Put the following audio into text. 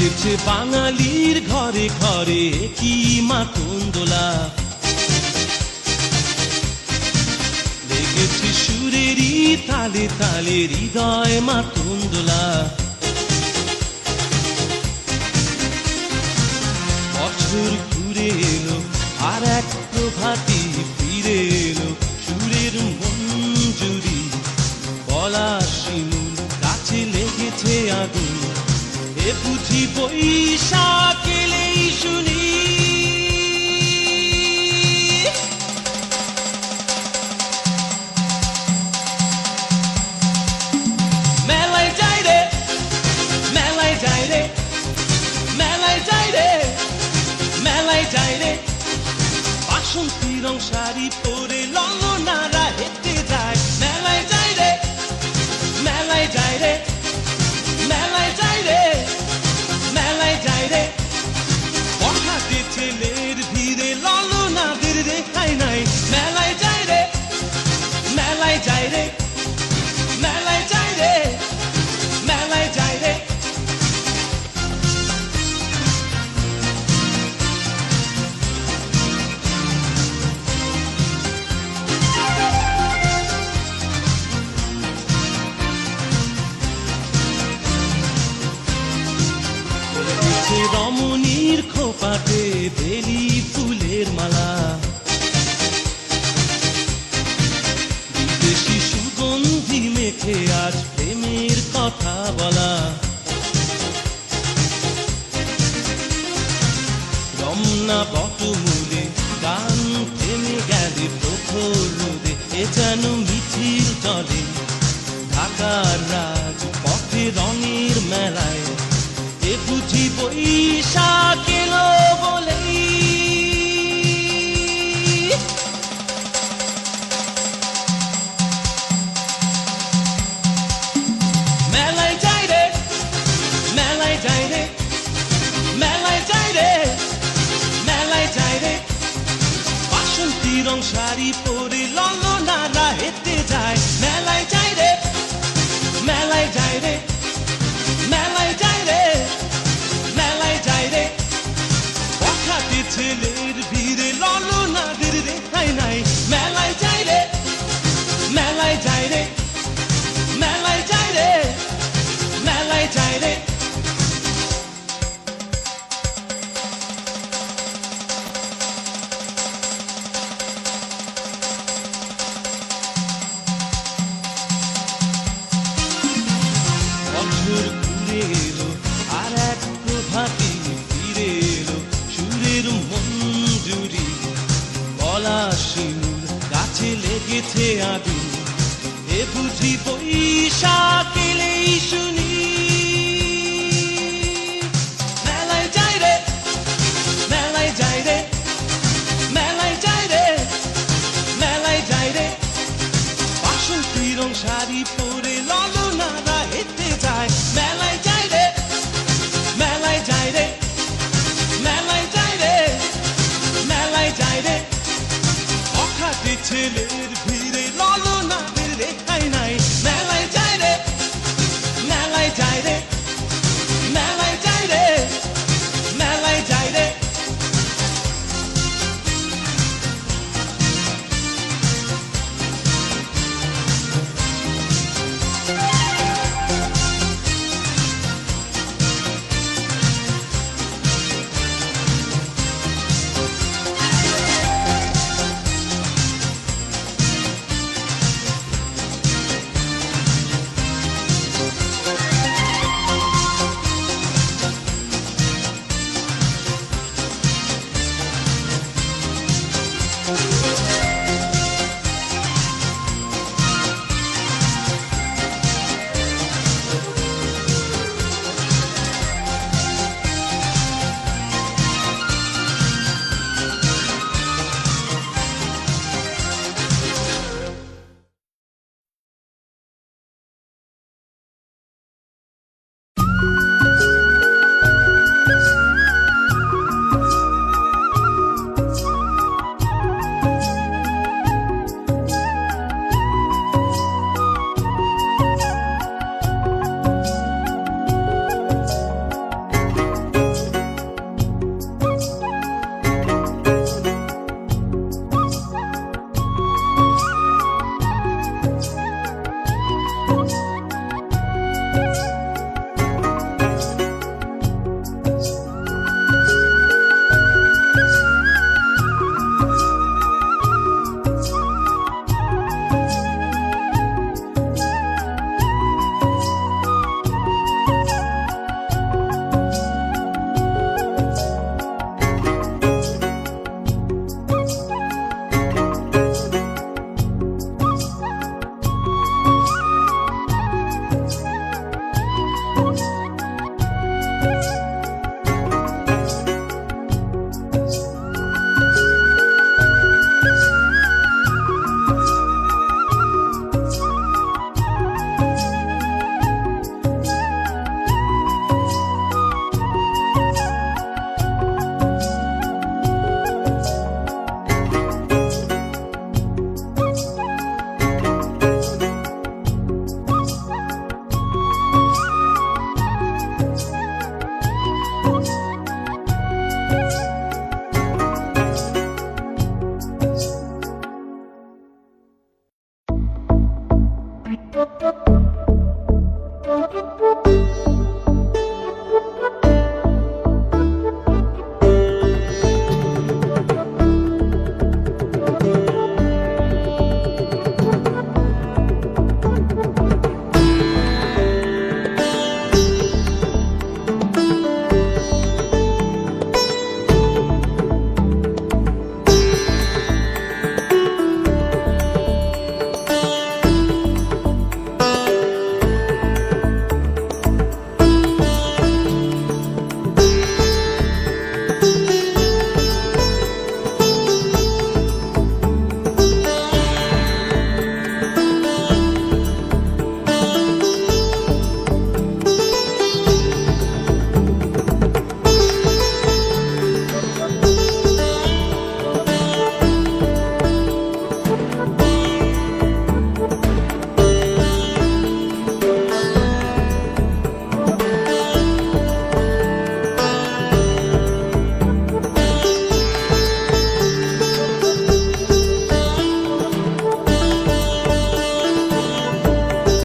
লেগেছে বাঙালির ঘরে ঘরে কি মাতন দোলা, লেগেছে সুরেরই তালে তালে হৃদয় মাতন দোলা। বছর ঘুরে এলো আর এক প্রভাতী ফিরে এলো, সুরের মঞ্জুরি গলা শিমুল গাছে লেগেছে আগুন, এ বুঝি বৈশাখ এলেই শুনি। মেলায় যাই রে, মেলায় যাই রে, মেলায় যাই রে, মেলায় যাই রে, বাসন্তী রং শাড়ি পরে ললনারা হেঁটে যায়। মেলায় যাই রে, মেলায় যাই রে, মেলায় যাই রে, মেলায় যাই রে, বখাটে ছেলের ভিড়ে ললনাদের রেখাই নাই। মেলায় যাই রে, মেলায় যাই রে, মেলায় যাই রে, মেলায় যাই রে। রমণীর খোপাতে বেলি ফুলের মালা, বিদেশি সুগন্ধি মেখে আজ প্রেমের কথা বলা। রমনা বটমূলে গান থেমে গেলে প্রখর রোদে, এ যেন মিছিল চলে ঢাকার রাজ পথে রঙের মেলায়, এ বুঝি বৈশাখ এলো বলেই। মেলায় যাই রে, মেলায় যাই রে, মেলায় যাই রে, মেলায় যাই রে, বাসন্তী রং শাড়ি পরে ললনারা হেঁটে যায়। মেলায় যাই রে, মেলায় যাই রে, মেলায় যাই রে, মেলায় যাই রে, বখাটে ছেলের ভিড়ে ললনাদের রেখাই নাই। মেলায় যাই রে, মেলায় যাই রে, মেলায় যাই রে, মেলায় যাই রে। বছর ঘুরে এলো আর এক প্রভাতী ফিরে এলো, সুরের মঞ্জুরি গলা শিমুল গাছে লেগেছে আগুন, এ বুঝি বৈশাখ এলেই শুনি। মেলায় যাই রে, মেলায় যাই রে, মেলায় যাই রে, মেলায় যাই রে, বাসন্তী রং শাড়ি পরে ললনারা হেঁটে যায়। মেলায় যাই রে, মেলায় যাই রে, মেলায় যাই রে, মেলায় যাই রে, বখাটে ছেলের ভিড়ে ললনাদের রেখাই নাই। মেলায় যাই রে, মেলায় যাই রে, মেলায় যাই রে, মেলায় যাই রে।